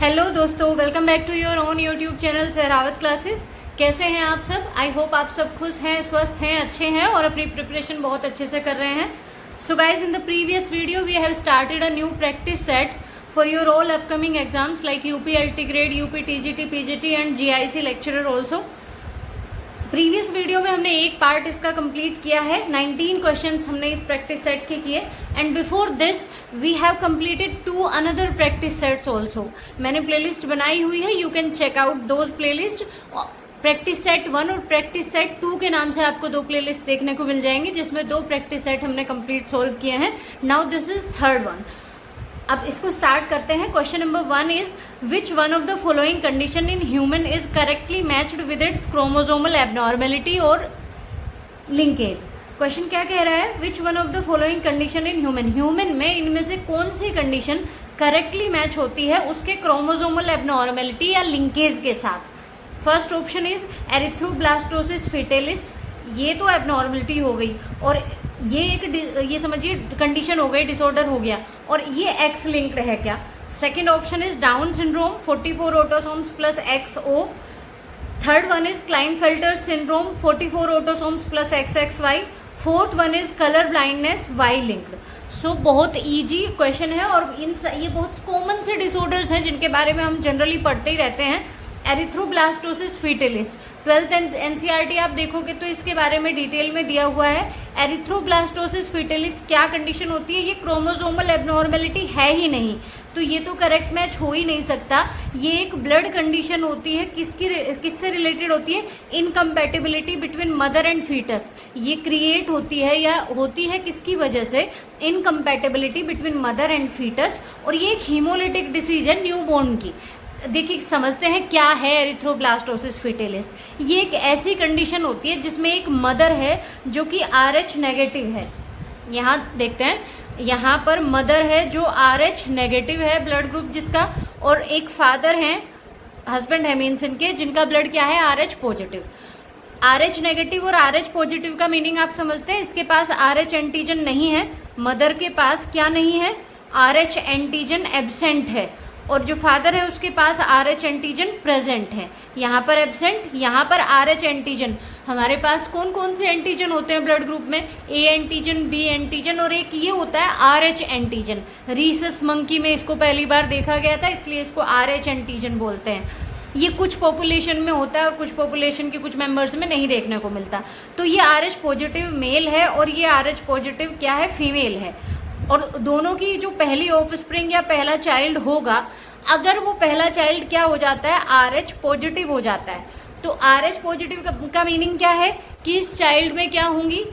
Hello दोस्तों, welcome back to your own YouTube channel Sehrawat classes. कैसे हैं आप सब? आई होप आप सब खुश हैं, स्वस्थ हैं, अच्छे हैं और अपनी प्रिपरेशन बहुत अच्छे से कर रहे हैं। So guys, in the previous video we have started a new practice set for your all upcoming exams like UP LT grade, UP TGT, PGT and GIC lecturer also. Previous video में हमने एक part इसका complete किया है। 19 questions हमने इस practice set के किए and before this we have completed 2 another practice sets also. मैंने प्लेलिस्ट बनाई हुई है, you can check out those playlist. Practice set 1 और प्रैक्टिस सेट 2 के नाम से आपको 2 प्लेलिस्ट देखने को मिल जाएंगे, जिसमें 2 प्रैक्टिस सेट हमने कंप्लीट सोल्व किए हैं। Now this is third one. अब इसको स्टार्ट करते हैं। Question number 1 is which one of the following condition in human is correctly matched with its chromosomal abnormality और लिंकेज। क्वेश्चन क्या कह रहा है? Which one of the following condition in human, human में इनमें से कौन सी कंडीशन करेक्टली मैच होती है उसके क्रोमोसोमल एबनॉर्मेलिटी या लिंकेज के साथ। फर्स्ट ऑप्शन इज एरिथ्रोब्लास्टोसिस फेटेलिस्ट, ये तो एबनॉर्मेलिटी हो गई और ये समझिए कंडीशन हो गई, डिसऑर्डर हो गया, और ये एक्स लिंक्ड है क्या? Second option is Down syndrome 44 autosomes plus XO। Third one is Klinefelter syndrome 44 autosomes plus XXY। Fourth one is colour blindness Y linked. So बहुत इजी क्वेश्चन है और ये बहुत कॉमन से डिसऑर्डर्स हैं जिनके बारे में हम जनरली पढ़ते ही रहते हैं। एरिथ्रोब्लास्टोसिस फेटेलिस 12th NCERT आप देखोगे तो इसके बारे में डिटेल में दिया हुआ है। एरिथ्रोब्लास्टोसिस फेटेलिस क्या कंडीशन होती है? ये क्रोमोसोमल एबनॉर्मेलिटी है ही नहीं, तो ये तो करेक्ट मैच हो ही नहीं सकता। ये एक ब्लड कंडीशन होती है। किससे रिलेटेड होती है? Incompatibility between mother and foetus. ये क्रिएट होती है या होती है किसकी वजह से? Incompatibility between mother and foetus. और ये एक हीमोलिटिक डिसीज है न्यूबॉर्न की। देखिए, समझते हैं क्या है एरिथ्रोब्लास्टोसिस फेटेलिस। ये एक ऐसी कंडीशन होती है जिसमें एक मदर है जो कि RH नेगेटिव है। यहाँ देखते हैं, यहाँ पर मदर है जो RH नेगेटिव है ब्लड ग्रुप जिसका, और एक फादर हैं, हस्बैंड है मीन्स इनके, जिनका ब्लड क्या है? RH positive. RH नेगेटिव और RH पॉजिटिव का मीनिंग आप समझते हैं? इसके पास RH एंटीजन नहीं है, मदर के पास क्या नहीं है? RH एंटीजन एब्सेंट है, और जो फादर है उसके पास RH एंटीजन प्रेजेंट है। यहाँ पर एब्सेंट, यहाँ पर RH एंटीजन। हमारे पास कौन कौन से एंटीजन होते हैं ब्लड ग्रुप में? A एंटीजन, B एंटीजन और एक ये होता है RH एंटीजन। रीसस मंकी में इसको पहली बार देखा गया था, इसलिए इसको RH एंटीजन बोलते हैं। ये कुछ पॉपुलेशन में होता है और कुछ पॉपुलेशन के कुछ मेंबर्स में नहीं देखने को मिलता। तो ये RH पॉजिटिव मेल है और ये RH पॉजिटिव क्या है? फीमेल है। और दोनों की जो पहली ऑफस्प्रिंग या पहला चाइल्ड होगा, अगर वो पहला चाइल्ड क्या हो जाता है? RH पॉजिटिव हो जाता है। तो RH पॉजिटिव का मीनिंग क्या है? कि इस चाइल्ड में क्या होंगी?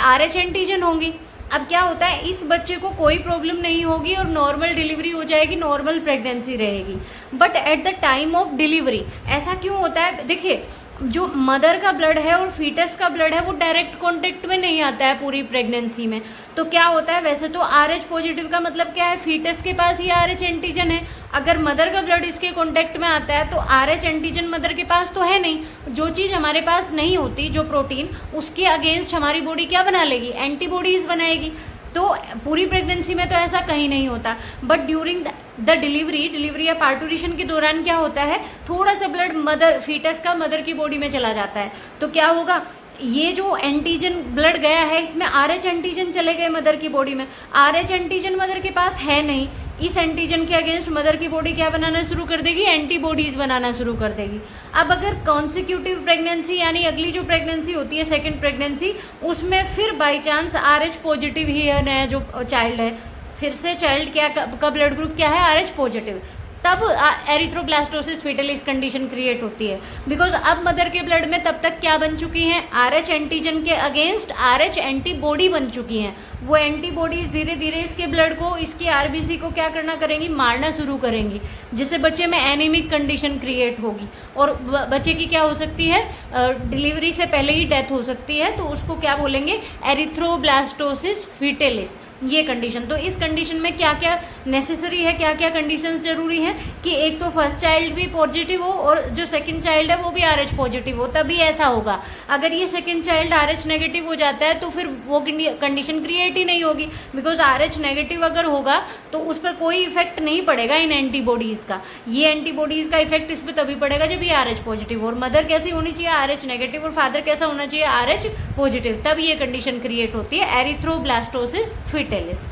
RH एंटीजन होंगी। अब क्या होता है, इस बच्चे को कोई प्रॉब्लम नहीं होगी और नॉर्मल डिलीवरी हो जाएगी, नॉर्मल प्रेगनेंसी रहेगी। But at the time of delivery ऐसा क्यों होता है? देखिए, जो मदर का ब्लड है और फीटस का ब्लड है वो डायरेक्ट कांटेक्ट में नहीं आता है पूरी प्रेगनेंसी में। तो क्या होता है, वैसे तो RH पॉजिटिव का मतलब क्या है? फीटस के पास ये RH एंटीजन है। अगर मदर का ब्लड इसके कांटेक्ट में आता है तो RH एंटीजन मदर के पास तो है नहीं। जो चीज़ हमारे पास नहीं होती, जो प्रोटीन, उसके अगेंस्ट हमारी बॉडी क्या बना लेगी? एंटीबॉडीज़ बनाएगी। तो पूरी प्रेगनेंसी में तो ऐसा कहीं नहीं होता, बट ड्यूरिंग द डिलीवरी या पार्टूरिशन के दौरान क्या होता है? थोड़ा सा ब्लड मदर फीटस का मदर की बॉडी में चला जाता है। तो क्या होगा? ये जो एंटीजन ब्लड गया है इसमें RH एंटीजन चले गए मदर की बॉडी में। RH एंटीजन मदर के पास है नहीं। इस एंटीजन के अगेंस्ट मदर की बॉडी क्या बनाना शुरू कर देगी? एंटीबॉडीज बनाना शुरू कर देगी। अब अगर कॉन्सिक्यूटिव प्रेगनेंसी यानी अगली जो प्रेगनेंसी होती है, सेकंड प्रेगनेंसी, उसमें फिर बाई चांस RH पॉजिटिव ही है नया जो चाइल्ड है, फिर से चाइल्ड क्या का ब्लड ग्रुप क्या है? RH पॉजिटिव, तब एरिथ्रोब्लास्टोसिस फेटेलिस कंडीशन क्रिएट होती है। बिकॉज अब मदर के ब्लड में तब तक क्या बन चुकी हैं? RH एंटीजन के अगेंस्ट RH एंटीबॉडी बन चुकी हैं। वो एंटीबॉडीज धीरे धीरे इसके ब्लड को, इसकी RBC को क्या करना करेंगी? मारना शुरू करेंगी, जिससे बच्चे में एनीमिक कंडीशन क्रिएट होगी और बच्चे की क्या हो सकती है? डिलीवरी से पहले ही डेथ हो सकती है। तो उसको क्या बोलेंगे? एरिथ्रोब्लास्टोसिस फेटेलिस। ये कंडीशन। तो इस कंडीशन में क्या क्या नेसेसरी है, क्या क्या कंडीशंस जरूरी हैं कि एक तो फर्स्ट चाइल्ड भी पॉजिटिव हो और जो सेकंड चाइल्ड है वो भी RH पॉजिटिव हो, तभी ऐसा होगा। अगर ये सेकंड चाइल्ड RH नेगेटिव हो जाता है तो फिर वो कंडीशन क्रिएट ही नहीं होगी, बिकॉज RH नेगेटिव अगर होगा तो उस पर कोई इफेक्ट नहीं पड़ेगा इन एंटीबॉडीज़ का। ये एंटीबॉडीज़ का इफेक्ट इस पर तभी पड़ेगा जब ये RH पॉजिटिव हो। और मदर कैसी होनी चाहिए, RH नेगेटिव, और फादर कैसा होना चाहिए, RH पॉजिटिव, तब ये कंडीशन क्रिएट होती है erythroblastosis fetalis.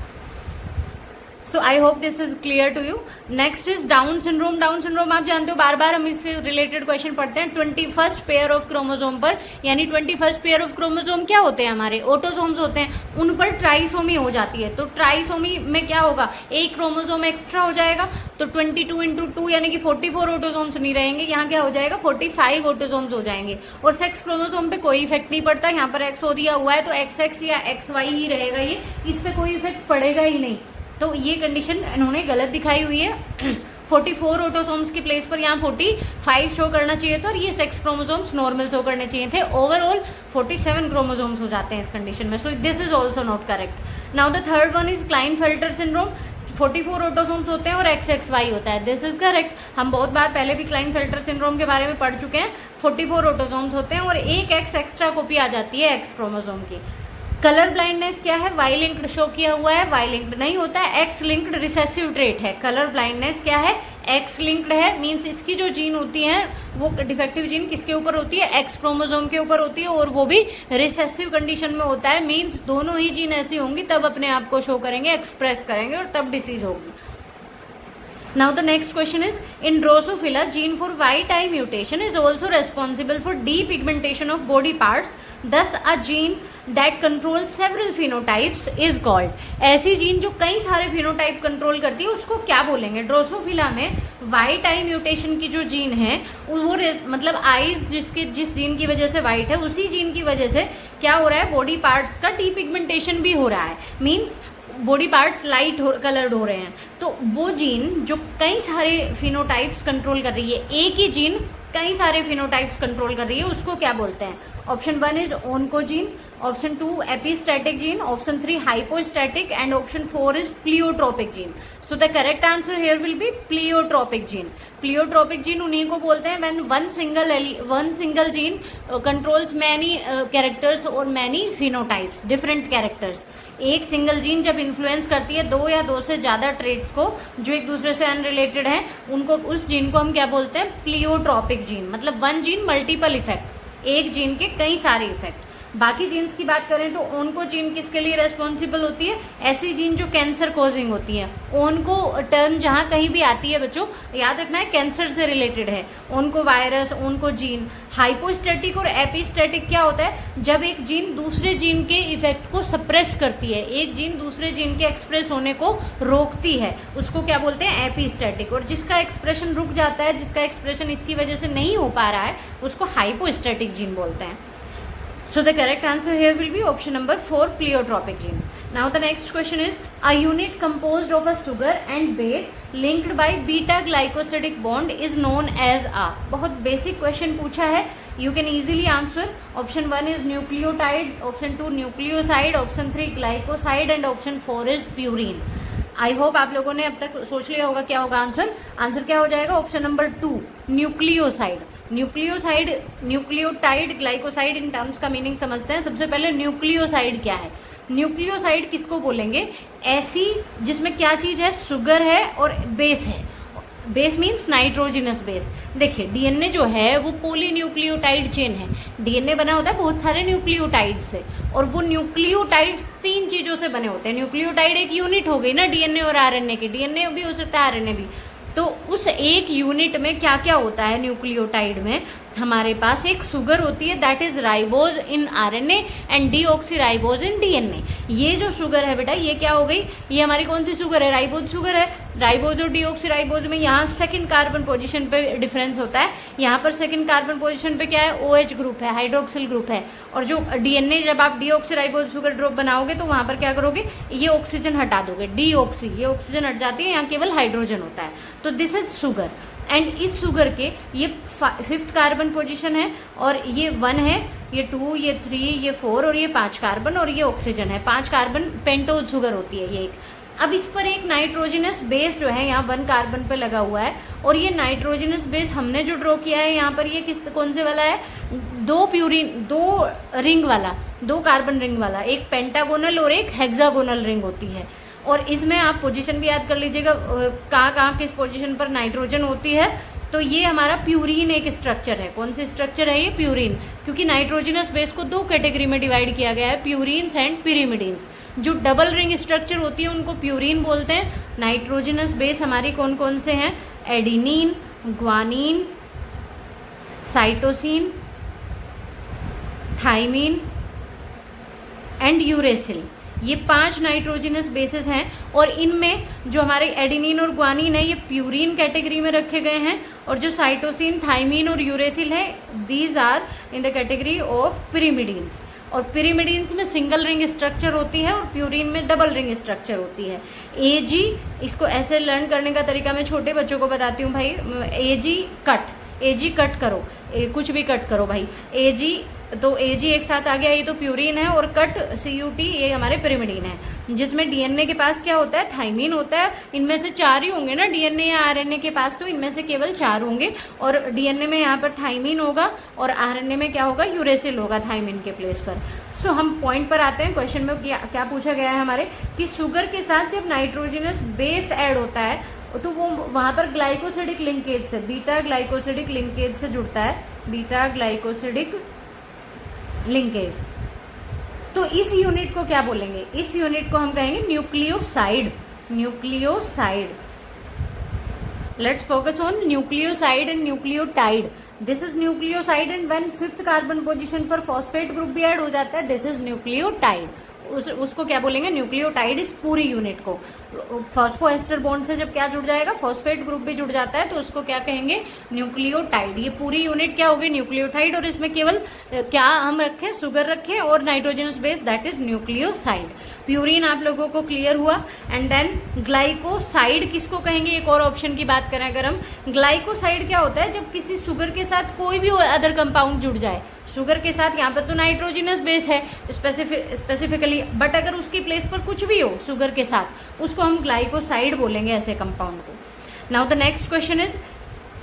So I hope this is clear to you. Next is Down syndrome. Down syndrome आप जानते हो, बार बार हम इससे रिलेटेड क्वेश्चन पढ़ते हैं। 21st पेयर ऑफ क्रोमोसोम पर, यानी 21st पेयर ऑफ क्रोमोसोम क्या होते हैं, हमारे ऑटोसोम्स होते हैं, उन पर ट्राइसोमी हो जाती है। तो ट्राइसोमी में क्या होगा, एक क्रोमोसोम एक्स्ट्रा हो जाएगा, तो 22 × 2 यानी कि 44 ऑटोसोम्स नहीं रहेंगे, यहाँ क्या हो जाएगा 45 ऑटोसोम्स हो जाएंगे। और सेक्स क्रोमोसोम पे कोई इफेक्ट नहीं पड़ता, यहाँ पर एक्स दिया हुआ है तो XX या XY ही रहेगा, ये इस पर कोई इफेक्ट पड़ेगा ही नहीं। तो ये कंडीशन इन्होंने गलत दिखाई हुई है। 44 ऑटोसोम्स की प्लेस पर यहाँ 45 शो करना चाहिए था और ये सेक्स क्रोमोसोम्स नॉर्मल शो करने चाहिए थे। ओवरऑल 47 क्रोमोसोम्स हो जाते हैं इस कंडीशन में। So this is also not correct. Now the third one is Klinefelter syndrome. 44 autosomes होते हैं और XXY होता है, दिस इज करेक्ट। हम बहुत बार पहले भी क्लाइनफेल्टर सिंड्रोम के बारे में पढ़ चुके हैं। 44 ऑटोसोम्स होते हैं और एक X एक्स्ट्रा कॉपी आ जाती है X क्रोमोसोम की। कलर ब्लाइंडनेस क्या है, वाई लिंक्ड शो किया हुआ है, वाई लिंक्ड नहीं होता है, X लिंक्ड रिसेसिव ट्रेट है। कलर ब्लाइंडनेस क्या है, X लिंक्ड है, मींस इसकी जो जीन होती है वो डिफेक्टिव जीन किसके ऊपर होती है, X क्रोमोसोम के ऊपर होती है, और वो भी रिसेसिव कंडीशन में होता है, मींस दोनों ही जीन ऐसी होंगी तब अपने आप को शो करेंगे, एक्सप्रेस करेंगे और तब डिसीज होगी। Now the next question is, in Drosophila, gene for Y-type mutation is also responsible for depigmentation of body parts. Thus, a gene that controls several phenotypes is called. ऐसी gene जो कई सारे phenotype control करती है उसको क्या बोलेंगे। Drosophila में Y-type म्यूटेशन की जो जीन है वो मतलब आईज जिस जीन की वजह से वाइट है, उसी जीन की वजह से क्या हो रहा है, बॉडी पार्ट्स का डीपिगमेंटेशन भी हो रहा है, means body parts light coloured हो रहे हैं। तो वो जीन जो कई सारे फिनोटाइप्स कंट्रोल कर रही है, एक ही जीन कई सारे फिनोटाइप्स कंट्रोल कर रही है, उसको क्या बोलते हैं। Option 1 is oncogene, option 2 epistatic gene, option 3 hypostatic and option 4 is pleiotropic gene. So the correct answer here will be pleiotropic gene. Pleiotropic gene उन्हीं को बोलते हैं when one single gene controls many characters और many phenotypes, different characters. एक single gene जब influence करती है 2 या 2 से ज़्यादा ट्रेट्स को जो एक दूसरे से अनरिलेटेड हैं, उनको, उस जीन को हम क्या बोलते हैं, प्लियोट्रोपिक जीन। मतलब वन जीन मल्टीपल इफेक्ट्स, एक जीन के कई सारे इफेक्ट। बाकी जीन्स की बात करें तो ओनको जीन किसके लिए रेस्पॉन्सिबल होती है, ऐसी जीन जो कैंसर कॉजिंग होती है। ओनको टर्म जहाँ कहीं भी आती है बच्चों याद रखना है कैंसर से रिलेटेड है, ओनको वायरस, ओनको जीन। हाइपोस्टैटिक और एपिस्टैटिक क्या होता है, जब एक जीन दूसरे जीन के इफेक्ट को सप्रेस करती है, एक जीन दूसरे जीन के एक्सप्रेस होने को रोकती है, उसको क्या बोलते हैं, एपिस्टैटिक। और जिसका एक्सप्रेशन रुक जाता है, जिसका एक्सप्रेशन इसकी वजह से नहीं हो पा रहा है, उसको हाइपोस्टैटिक जीन बोलते हैं। So the correct answer here will be option number 4, pleiotropic gene. Now the next question is, a unit composed of a sugar and base linked by beta glycosidic bond is known as a। बहुत basic question पूछा है, you can easily answer। Option 1 is nucleotide, option 2 nucleoside, option 3 glycoside and option 4 is purine। I hope आप लोगों ने अब तक सोच लिया होगा क्या होगा आंसर। आंसर क्या हो जाएगा, option number 2 nucleoside. Nucleoside, nucleotide, glycoside, in terms का मीनिंग समझते हैं। सबसे पहले न्यूक्लियोसाइड क्या है। न्यूक्लियोसाइड किसको बोलेंगे, ऐसी जिसमें क्या चीज़ है, शुगर है और बेस है। Base means nitrogenous base. देखिए डीएनए जो है वो पॉलीन्यूक्लियोटाइड चेन है, डीएनए बना होता है बहुत सारे न्यूक्लियोटाइड से, और वो न्यूक्लियोटाइड्स 3 चीज़ों से बने होते हैं। न्यूक्लियोटाइड एक यूनिट हो गई ना डीएनए और आरएनए की, डीएनए भी हो सकता है आरएनए भी। तो उस एक यूनिट में क्या क्या होता है, न्यूक्लियोटाइड में हमारे पास एक शुगर होती है, that is ribose in RNA and deoxyribose in DNA. ये जो शुगर है बेटा, ये क्या हो गई, ये हमारी कौन सी शुगर है, राइबोज शुगर है। राइबोज और डीऑक्सीराइबोज में यहाँ सेकंड कार्बन पोजीशन पे डिफरेंस होता है। यहाँ पर सेकंड कार्बन पोजीशन पे क्या है, OH ग्रुप है, हाइड्रोक्सिल ग्रुप है। और जो डीएनए, जब आप डीऑक्सीराइबोज शुगर ड्रॉप बनाओगे तो वहाँ पर क्या करोगे, ये ऑक्सीजन हटा दोगे, डीऑक्सी, ये ऑक्सीजन हट जाती है, यहाँ केवल हाइड्रोजन होता है। तो दिस इज शुगर। एंड इस शुगर के ये 5th कार्बन पोजीशन है और ये 1 है, ये 2, ये 3, ये 4 और ये 5 कार्बन और ये ऑक्सीजन है। 5 कार्बन पेंटोज शुगर होती है ये एक। अब इस पर एक नाइट्रोजनस बेस जो है यहाँ 1 कार्बन पे लगा हुआ है, और ये नाइट्रोजनस बेस हमने जो ड्रॉ किया है यहाँ पर, ये कौन से वाला है? 2 रिंग वाला, 2 कार्बन रिंग वाला, एक पेंटागोनल और एक हेक्सागोनल रिंग होती है। और इसमें आप पोजीशन भी याद कर लीजिएगा, कहाँ किस पोजीशन पर नाइट्रोजन होती है। तो ये हमारा प्यूरीन एक स्ट्रक्चर है। कौन सी स्ट्रक्चर है ये? प्यूरीन, क्योंकि नाइट्रोजनस बेस को 2 कैटेगरी में डिवाइड किया गया है, प्यूरीन्स एंड पिरिमिडीन्स। जो डबल रिंग स्ट्रक्चर होती है उनको प्यूरीन बोलते हैं। नाइट्रोजनस बेस हमारी कौन कौन से हैं? Adenine, guanine, cytosine, thymine and uracil. ये 5 नाइट्रोजनस बेसेस हैं, और इनमें जो हमारे एडिनिन और ग्वानिन है ये प्यूरीन कैटेगरी में रखे गए हैं, और जो साइटोसिन, थाइमिन और यूरेसिल है these are in the category of pyrimidines. और पिरिमिडीन्स में सिंगल रिंग स्ट्रक्चर होती है और प्यूरीन में डबल रिंग स्ट्रक्चर होती है। एजी, इसको ऐसे लर्न करने का तरीका मैं छोटे बच्चों को बताती हूँ भाई। एजी कट करो, कुछ भी कट करो भाई। एजी, तो एजी एक साथ आ गया, ये तो प्यूरीन है, और कट CUT ये हमारे पिरिमिडीन है। जिसमें डीएनए के पास क्या होता है? थाइमिन होता है। इनमें से 4 ही होंगे ना डीएनए या आरएनए के पास, तो इनमें से केवल 4 होंगे। और डीएनए में यहाँ पर थाइमिन होगा और आरएनए में क्या होगा? यूरेसिल होगा थाइमिन के प्लेस पर। सो हम पॉइंट पर आते हैं। क्वेश्चन में क्या पूछा गया है हमारे कि शुगर के साथ जब नाइट्रोजनस बेस ऐड होता है तो वो वहाँ पर ग्लाइकोसिडिक लिंकेज से, बीटा ग्लाइकोसिडिक लिंकेज से जुड़ता है, बीटा ग्लाइकोसिडिक लिंकेज। तो इस यूनिट को क्या बोलेंगे? इस यूनिट को हम कहेंगे nucleoside. Nucleoside, let's focus on nucleoside and nucleotide. This is nucleoside, and when 5th carbon position पर फॉस्फेट ग्रुप भी ऐड हो जाता है, दिस इज न्यूक्लियोटाइड। उसको क्या बोलेंगे? न्यूक्लियोटाइड। इस पूरी यूनिट को फॉस्फोएस्टर बॉन्ड से जब क्या जुड़ जाएगा? फॉस्फेट ग्रुप भी जुड़ जाता है, तो उसको क्या कहेंगे? न्यूक्लियोटाइड। ये पूरी यूनिट क्या होगी? न्यूक्लियोटाइड। और इसमें केवल क्या हम रखें? शुगर रखें और nitrogenous base, that is nucleoside. Purine आप लोगों को क्लियर हुआ। एंड देन ग्लाइकोसाइड किसको कहेंगे? एक और ऑप्शन की बात करें अगर हम, ग्लाइकोसाइड क्या होता है? जब किसी शुगर के साथ कोई भी अदर कंपाउंड जुड़ जाए, शुगर के साथ, यहाँ पर तो नाइट्रोजनस बेस है स्पेसिफिकली, बट अगर उसकी प्लेस पर कुछ भी हो शुगर के साथ, उसको हम ग्लाइकोसाइड बोलेंगे ऐसे कंपाउंड को। Now the next question is,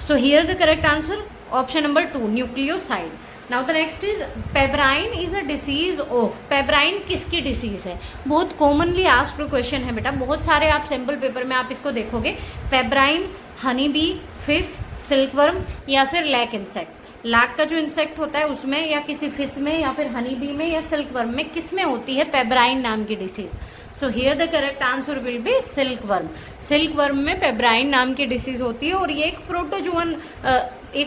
so here the correct answer option number 2, nucleoside. Now the next is pebrine is a disease of. Pebrine किसकी डिसीज है? बहुत कॉमनली आस्क्ड क्वेश्चन है बेटा, बहुत सारे आप सैम्पल पेपर में आप इसको देखोगे। Pebrine honey bee, fish, silkworm या फिर लैक इंसेक्ट। लाख का जो इंसेक्ट होता है उसमें, या किसी फिश में, या फिर हनी बी में, या सिल्कवर्म में, किस में होती है पेब्राइन नाम की disease? So here the correct answer will B silkworm. Silkworm में पेब्राइन नाम की डिसीज होती है, और ये एक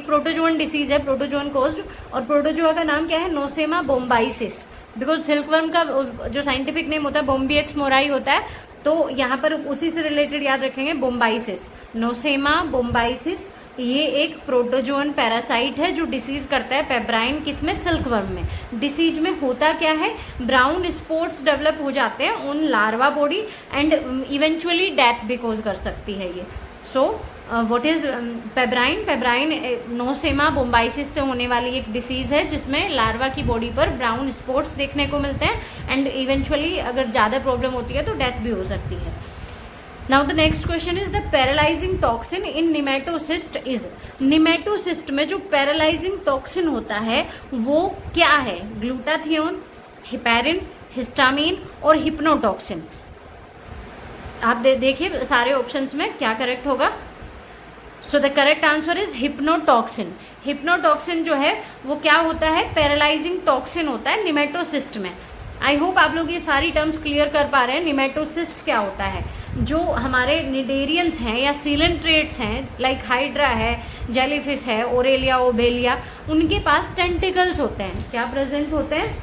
प्रोटोजोअन डिसीज है, प्रोटोजोअन कोज्ड। और प्रोटोजोआ का नाम क्या है? नोसेमा बोम्बाइसिस, बिकॉज सिल्कवर्म का जो साइंटिफिक नेम होता है बोम्बिएक्स मोराई होता है, तो यहाँ पर उसी से रिलेटेड याद रखेंगे, बोम्बाइसिस, नोसेमा बोम्बाइसिस। ये एक प्रोटोजोअन पैरासाइट है जो डिसीज करता है पेब्राइन, किसमें? सिल्कवर्म में। डिसीज में होता क्या है? ब्राउन स्पॉट्स डेवलप हो जाते हैं उन larva body, and eventually death भी कॉज कर सकती है ये। So what is pebrine? Pebrine Nosema बोम्बाइसिस से होने वाली एक डिसीज है जिसमें लार्वा की बॉडी पर ब्राउन स्पॉट्स देखने को मिलते हैं, एंड इवेंचुअली अगर ज़्यादा प्रॉब्लम होती है तो डेथ भी हो सकती है। Now the next question is the paralyzing toxin in nematocyst is. Nematocyst में जो पैरालाइजिंग टॉक्सिन होता है वो क्या है? ग्लूटाथियोन, हिपैरिन, हिस्टामिन और हिप्नोटॉक्सिन। आप देखिए सारे ऑप्शंस में क्या करेक्ट होगा। So the correct answer is hypnotoxin. Hypnotoxin जो है वो क्या होता है? पैरालाइजिंग टॉक्सिन होता है निमेटोसिस्ट में। आई होप आप लोग ये सारी टर्म्स क्लियर कर पा रहे हैं। निमेटोसिस्ट क्या होता है? जो हमारे निडेरियंस हैं या सीलेंट्रेट्स हैं, लाइक हाइड्रा है, जेलीफिश है, ओरेलिया, ओबेलिया, उनके पास टेंटिकल्स होते हैं। क्या प्रेजेंट होते हैं?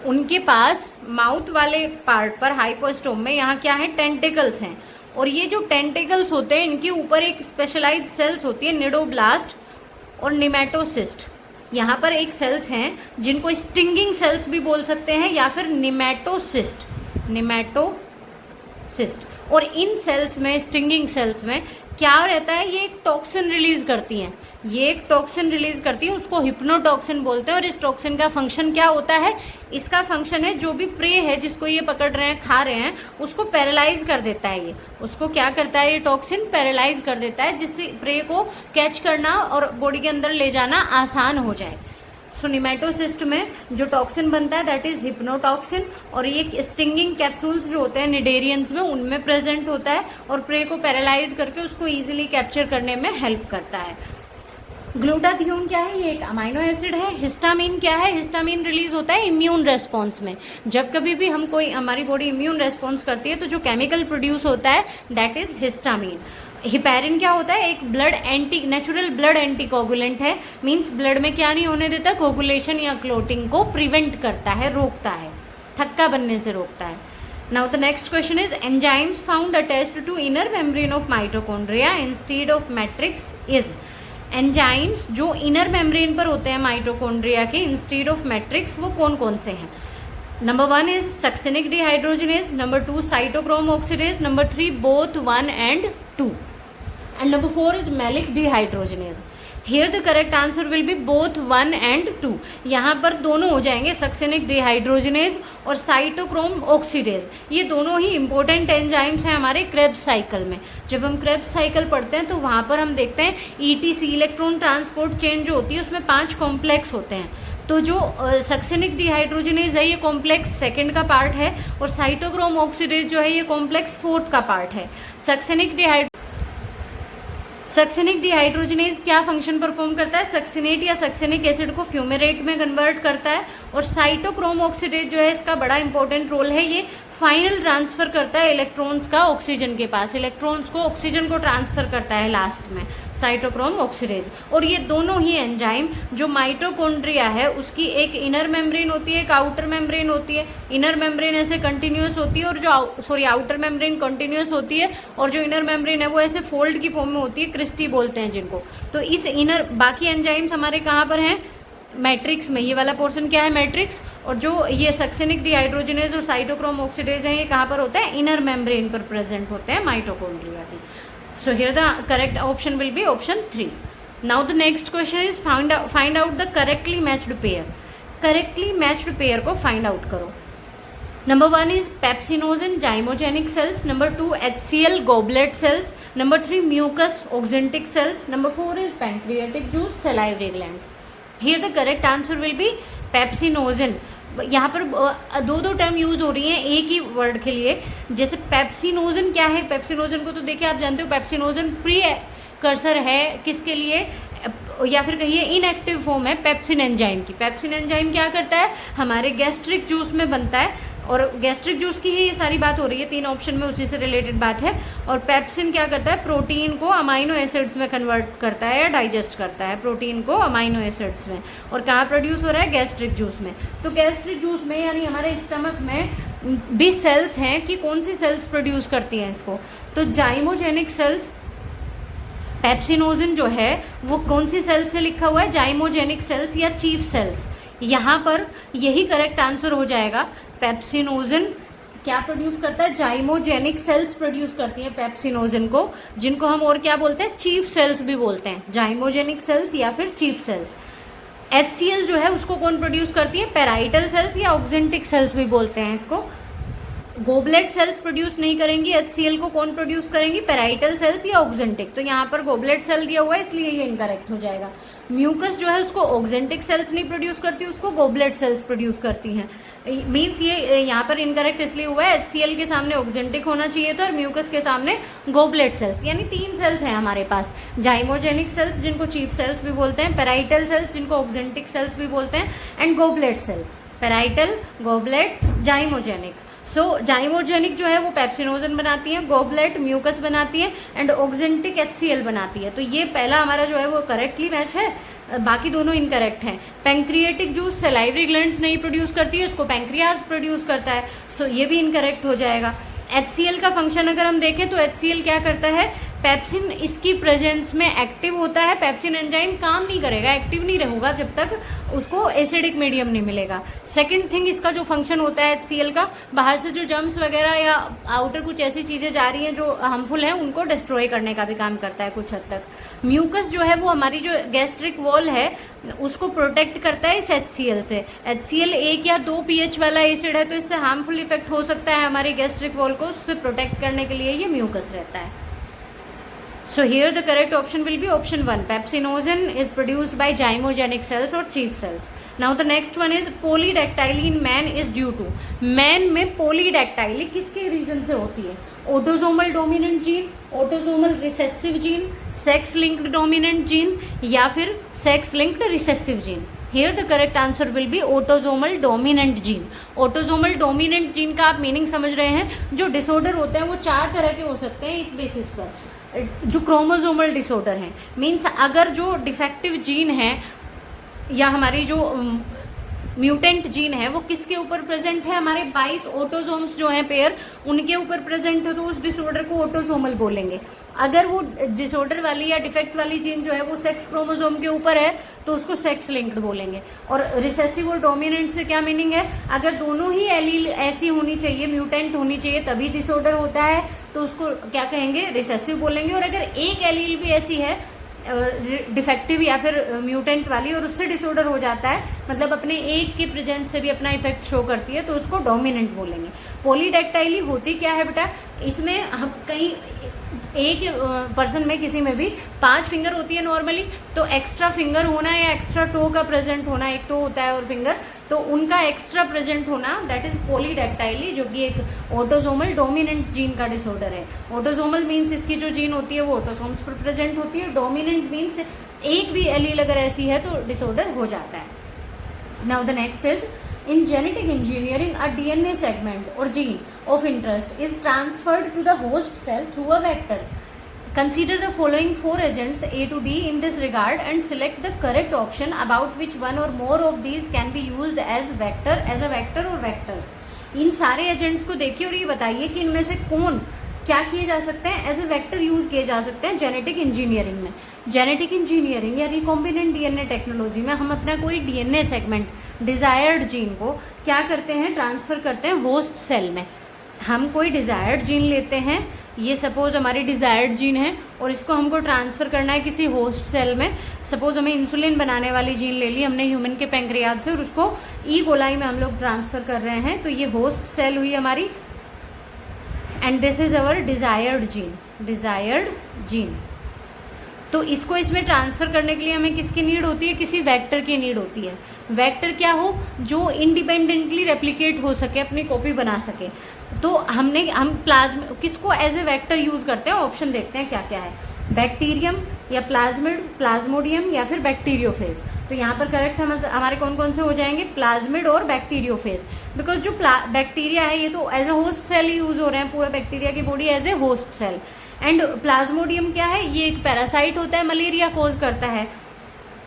उनके पास माउथ वाले पार्ट पर, हाइपोस्टोम में, यहाँ क्या है? टेंटिकल्स हैं। और ये जो टेंटिकल्स होते हैं इनके ऊपर एक स्पेशलाइज्ड सेल्स होती है, निडोब्लास्ट और निमेटोसिस्ट। यहाँ पर एक सेल्स हैं जिनको स्टिंगिंग सेल्स भी बोल सकते हैं या फिर निमेटोसिस्ट। और इन सेल्स में, स्टिंगिंग सेल्स में क्या रहता है, ये एक टॉक्सिन रिलीज करती हैं, ये एक टॉक्सिन रिलीज करती है, उसको हिप्नोटॉक्सिन बोलते हैं। और इस टॉक्सिन का फंक्शन क्या होता है, इसका फंक्शन है जो भी प्रे है जिसको ये पकड़ रहे हैं, खा रहे हैं, उसको पैरालाइज कर देता है। ये उसको क्या करता है, ये टॉक्सिन पैरालाइज कर देता है, जिससे प्रे को कैच करना और बॉडी के अंदर ले जाना आसान हो जाए। सो निमेटोसिस्ट में जो टॉक्सिन बनता है दैट इज हिप्नोटॉक्सिन, और ये स्टिंगिंग कैप्सूल्स जो होते हैं निडेरियंस में उनमें प्रेजेंट होता है और प्रे को पैरालाइज करके उसको इजीली कैप्चर करने में हेल्प करता है। ग्लूटाथियोन क्या है, ये एक अमाइनो एसिड है। हिस्टामिन क्या है, हिस्टामिन रिलीज होता है इम्यून रेस्पॉन्स में। जब कभी भी हम कोई हमारी बॉडी इम्यून रेस्पॉन्स करती है तो जो केमिकल प्रोड्यूस होता है दैट इज हिस्टामिन। हिपैरिन क्या होता है, एक ब्लड नेचुरल ब्लड एंटीकोगुलेंट है, मींस ब्लड में क्या नहीं होने देता, कोगुलेशन या क्लोटिंग को प्रिवेंट करता है, रोकता है, थक्का बनने से रोकता है। Now the next question is enzymes found attached to inner membrane of mitochondria instead of matrix is. Enzymes जो इनर मेम्ब्रेन पर होते हैं माइटोकॉन्ड्रिया के इंस्टेड ऑफ मैट्रिक्स, वो कौन कौन से हैं? Number 1 is succinic dehydrogenase, number 2 cytochrome oxidase, number 3 both 1 and 2, and number 4 is malic dehydrogenase. Here the correct answer will be both 1 and 2. यहाँ पर दोनों हो जाएंगे, सक्सिनिक डिहाइड्रोजिनेज और साइटोक्रोम ऑक्सीडेज। ये दोनों ही इंपॉर्टेंट एंजाइम्स हैं हमारे क्रेब्स साइकिल में। जब हम क्रेब्स साइकिल पढ़ते हैं तो वहाँ पर हम देखते हैं ETC इलेक्ट्रॉन ट्रांसपोर्ट चेन जो होती है उसमें 5 कॉम्प्लेक्स होते हैं। तो जो सक्सिनिक डिहाइड्रोजिनेज है ये कॉम्प्लेक्स सेकंड का पार्ट है, और साइटोक्रोम ऑक्सीडेज जो है ये कॉम्प्लेक्स फोर्थ का पार्ट है। सक्सिनिक डिहाइड्रोजिनेज क्या फंक्शन परफॉर्म करता है, सक्सिनेट या सक्सिनिक एसिड को फ्यूमेरेट में कन्वर्ट करता है, और साइटोक्रोम ऑक्सीडेज जो है इसका बड़ा इंपॉर्टेंट रोल है, ये फाइनल ट्रांसफर करता है इलेक्ट्रॉन्स का ऑक्सीजन के पास, इलेक्ट्रॉन्स को ऑक्सीजन को ट्रांसफर करता है लास्ट में साइटोक्रोम ऑक्सीडेज। और ये दोनों ही एंजाइम जो माइटोकॉन्ड्रिया है उसकी एक इनर मेम्ब्रेन होती है, एक आउटर मेम्ब्रेन होती है। इनर मेम्ब्रेन ऐसे कंटिन्यूस होती है और जो आउटर मेम्ब्रेन कंटिन्यूस होती है, और जो इनर मेम्ब्रेन है वो ऐसे फोल्ड की फॉर्म में होती है, क्रिस्टी बोलते हैं जिनको। तो इस इनर बाकी एंजाइम्स हमारे कहाँ पर हैं, मैट्रिक्स में। ये वाला पोर्शन क्या है, मैट्रिक्स। और जो ये सक्सिनिक डिहाइड्रोजिनेज और साइटोक्रोम ऑक्सीडेज हैं ये कहाँ पर होता है, इनर मेम्ब्रेन पर प्रेजेंट होते हैं माइटोकॉन्ड्रिया की। So here the correct option will be option 3. Now the next question is find out the correctly matched pair. Correctly matched pair को फाइंड आउट करो। Number 1 is pepsinogen zymogenic cells, number 2 HCl goblet cells, number 3 mucus oxyntic cells, number 4 is pancreatic juice salivary glands. Here the correct answer will be pepsinogen. यहाँ पर दो term use हो रही हैं एक ही word के लिए। जैसे पेप्सिनोजन क्या है, पेप्सिनोजन को तो देखिए आप जानते हो, पेप्सिनोजन प्री कर्सर है किसके लिए, या फिर कहिए इनएक्टिव फॉर्म है पेप्सिन एंजाइम की। पेप्सिन एंजाइम क्या करता है, हमारे गैस्ट्रिक जूस में बनता है, और गैस्ट्रिक जूस की ही ये सारी बात हो रही है, 3 ऑप्शन में उसी से रिलेटेड बात है। और पेप्सिन क्या करता है, प्रोटीन को अमाइनो एसिड्स में कन्वर्ट करता है या डाइजेस्ट करता है प्रोटीन को अमाइनो एसिड्स में। और कहाँ प्रोड्यूस हो रहा है, गैस्ट्रिक जूस में। तो गैस्ट्रिक जूस में यानी हमारे स्टमक में भी सेल्स हैं कि कौन सी सेल्स प्रोड्यूस करती हैं इसको, तो जाइमोजेनिक सेल्स। पेप्सिनोजन जो है वो कौन सी सेल्स से लिखा हुआ है, जाइमोजेनिक सेल्स या चीफ सेल्स। यहाँ पर यही करेक्ट आंसर हो जाएगा। पेप्सिनोजन क्या प्रोड्यूस करता है, जाइमोजेनिक सेल्स प्रोड्यूस करती हैं पेप्सिनोजन को, जिनको हम और क्या बोलते हैं, चीफ सेल्स भी बोलते हैं, जाइमोजेनिक सेल्स या फिर चीफ सेल्स। HCl जो है उसको कौन प्रोड्यूस करती है, पेराइटल सेल्स या ऑक्जेंटिक सेल्स भी बोलते हैं इसको। गोबलेट सेल्स प्रोड्यूस नहीं करेंगी, HCl को कौन प्रोड्यूस करेंगी, पेराइटल सेल्स या ऑक्जेंटिक। तो यहाँ पर गोबलेट सेल दिया हुआ है इसलिए ये इनकरेक्ट हो जाएगा। म्यूकस जो है उसको ऑक्जेंटिक सेल्स नहीं प्रोड्यूस करती, उसको गोबलेट सेल्स प्रोड्यूस करती हैं। मीन्स ये यहाँ पर इनकरेक्ट इसलिए हुआ है, HCl के सामने ऑक्जेंटिक होना चाहिए था और म्यूकस के सामने गोबलेट सेल्स। यानी 3 सेल्स हैं हमारे पास, जाइमोजेनिक सेल्स जिनको चीफ सेल्स भी बोलते हैं, पेराइटल सेल्स जिनको ऑक्जेंटिक सेल्स भी बोलते हैं, and goblet cells, parietal, goblet, zymogenic. So zymogenic जो है वो पेप्सिनोजन बनाती है, गोबलेट म्यूकस बनाती है, एंड ऑक्जेंटिक HCl बनाती है। तो ये पहला हमारा जो है वो करेक्टली मैच है, बाकी दोनों इनकरेक्ट हैं। पैंक्रियाटिक जूस सलाइवरी ग्लैंड्स नहीं प्रोड्यूस करती है, उसको पैंक्रियाज प्रोड्यूस करता है, सो ये भी इनकरेक्ट हो जाएगा। HCl का फंक्शन अगर हम देखें तो HCl क्या करता है, पेप्सिन इसकी प्रेजेंस में एक्टिव होता है। पेप्सिन एंजाइम काम नहीं करेगा, एक्टिव नहीं रहेगा जब तक उसको एसिडिक मीडियम नहीं मिलेगा। सेकंड थिंग, इसका जो फंक्शन होता है HCl का, बाहर से जो जर्म्स वगैरह या आउटर कुछ ऐसी चीज़ें जा रही हैं जो हार्मफुल हैं उनको डिस्ट्रॉय करने का भी काम करता है कुछ हद तक। म्यूकस जो है वो हमारी जो गैस्ट्रिक वॉल है उसको प्रोटेक्ट करता है इस HCl से। HCl 1 या 2 pH वाला एसिड है तो इससे हार्मफुल इफेक्ट हो सकता है हमारी गैस्ट्रिक वॉल को, उससे प्रोटेक्ट करने के लिए ये म्यूकस रहता है। So here the correct option will be option 1. Pepsinogen is produced by zymogenic cells or chief cells. Now the next one is polydactyly in man is due to. Man में polydactyly किसके reason से होती है? Autosomal dominant gene, autosomal recessive gene, sex linked dominant gene या फिर sex linked recessive gene. Here the correct answer will be autosomal dominant gene. Autosomal dominant gene का आप meaning समझ रहे हैं, जो डिसऑर्डर होते हैं वो 4 तरह के हो सकते हैं इस बेसिस पर। जो क्रोमोसोमल डिसऑर्डर हैं, मीन्स अगर जो डिफेक्टिव जीन है या हमारी जो म्यूटेंट जीन है वो किसके ऊपर प्रेजेंट है, हमारे 22 ऑटोसोम्स जो हैं पेयर उनके ऊपर प्रेजेंट हो तो उस डिसऑर्डर को ऑटोसोमल बोलेंगे। अगर वो डिसऑर्डर वाली या डिफेक्ट वाली जीन जो है वो सेक्स क्रोमोसोम के ऊपर है तो उसको सेक्स लिंक्ड बोलेंगे। और रिसेसिव और डोमिनेंट से क्या मीनिंग है, अगर दोनों ही एलील ऐसी होनी चाहिए, म्यूटेंट होनी चाहिए तभी डिसऑर्डर होता है तो उसको क्या कहेंगे, रिसेसिव बोलेंगे। और अगर एक एलील भी ऐसी है डिफेक्टिव या फिर म्यूटेंट वाली और उससे डिसऑर्डर हो जाता है, मतलब अपने एक के प्रेजेंस से भी अपना इफेक्ट शो करती है तो उसको डोमिनेंट बोलेंगे। पॉलीडैक्टाइली होती क्या है बेटा, इसमें हम कहीं एक पर्सन में किसी में भी 5 फिंगर होती है नॉर्मली, तो एक्स्ट्रा फिंगर होना या एक्स्ट्रा टो का प्रेजेंट होना, एक टो होता है और फिंगर, तो उनका एक्स्ट्रा प्रेजेंट होना दैट इज पॉलीडैक्टाइली, जो कि एक ऑटोसोमल डोमिनेंट जीन का डिसऑर्डर है। ऑटोसोमल मीन्स इसकी जो जीन होती है वो ऑटोसोम्स पर प्रेजेंट होती है, डोमिनेंट मीन्स एक भी एलील अगर ऐसी है तो डिसऑर्डर हो जाता है। Now the next is in genetic engineering a DNA segment or gene of interest is transferred to the host cell through a vector. Consider the following 4 agents A to D in this regard and select the correct option about which one or more of these can be used as a vector or vectors. इन सारे agents को देखिए और ये बताइए कि इनमें से कौन क्या किए जा सकते हैं, एज ए वेक्टर यूज किए जा सकते हैं जेनेटिक इंजीनियरिंग में। जेनेटिक इंजीनियरिंग या रिकॉम्बिनेंट डीएनए टेक्नोलॉजी में हम अपना कोई डीएनए सेगमेंट डिज़ायर्ड जीन को क्या करते हैं, ट्रांसफ़र करते हैं होस्ट सेल में। हम कोई डिज़ायर्ड जीन लेते हैं, ये सपोज हमारी डिज़ायर्ड जीन है और इसको हमको ट्रांसफ़र करना है किसी होस्ट सेल में। सपोज हमें इंसुलिन बनाने वाली जीन ले ली हमने ह्यूमन के पैंक्रियाज से और उसको ई कोलाई में हम लोग ट्रांसफ़र कर रहे हैं, तो ये होस्ट सेल हुई हमारी and this is our desired gene. तो इसको इसमें ट्रांसफ़र करने के लिए हमें किसकी नीड होती है, किसी वेक्टर की नीड होती है। वेक्टर क्या हो, जो इंडिपेंडेंटली रेप्लिकेट हो सके, अपनी कॉपी बना सके। तो हम प्लाज्म किसको एज ए वेक्टर यूज़ करते हैं, ऑप्शन देखते हैं क्या क्या है, बैक्टीरियम या प्लाज्मिड, प्लाज्मोडियम या फिर बैक्टीरियोफेज। तो यहाँ पर करेक्ट हमारे कौन कौन से हो जाएंगे, प्लाज्मिड और बैक्टीरियोफेज, बिकॉज जो बैक्टीरिया है ये तो as a host cell use हो रहे हैं, पूरा बैक्टीरिया की body as a host cell. And plasmodium क्या है, ये एक पैरासाइट होता है, मलेरिया कोज करता है,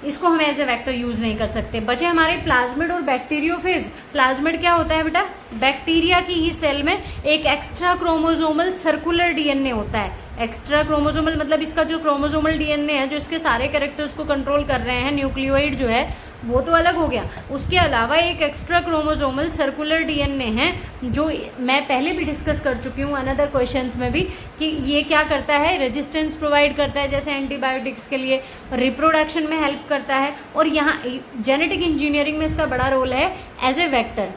इसको हम एज ए वेक्टर यूज नहीं कर सकते। बचे हमारे प्लाज्मिड और बैक्टीरियोफेज। प्लाज्मिड क्या होता है बेटा, बैक्टीरिया की ही सेल में एक एक्स्ट्रा क्रोमोसोमल सर्कुलर डीएनए होता है। एक्स्ट्रा क्रोमोसोमल मतलब इसका जो क्रोमोसोमल डीएनए है जो इसके सारे कैरेक्टर्स को कंट्रोल कर रहे हैं, न्यूक्लियोइड जो है वो तो अलग हो गया, उसके अलावा एक एक्स्ट्रा क्रोमोसोमल सर्कुलर डीएनए है जो मैं पहले भी डिस्कस कर चुकी हूँ अनदर क्वेश्चंस में भी, कि ये क्या करता है, रेजिस्टेंस प्रोवाइड करता है जैसे एंटीबायोटिक्स के लिए, रिप्रोडक्शन में हेल्प करता है। और यहाँ जेनेटिक इंजीनियरिंग में इसका बड़ा रोल है एज ए वेक्टर,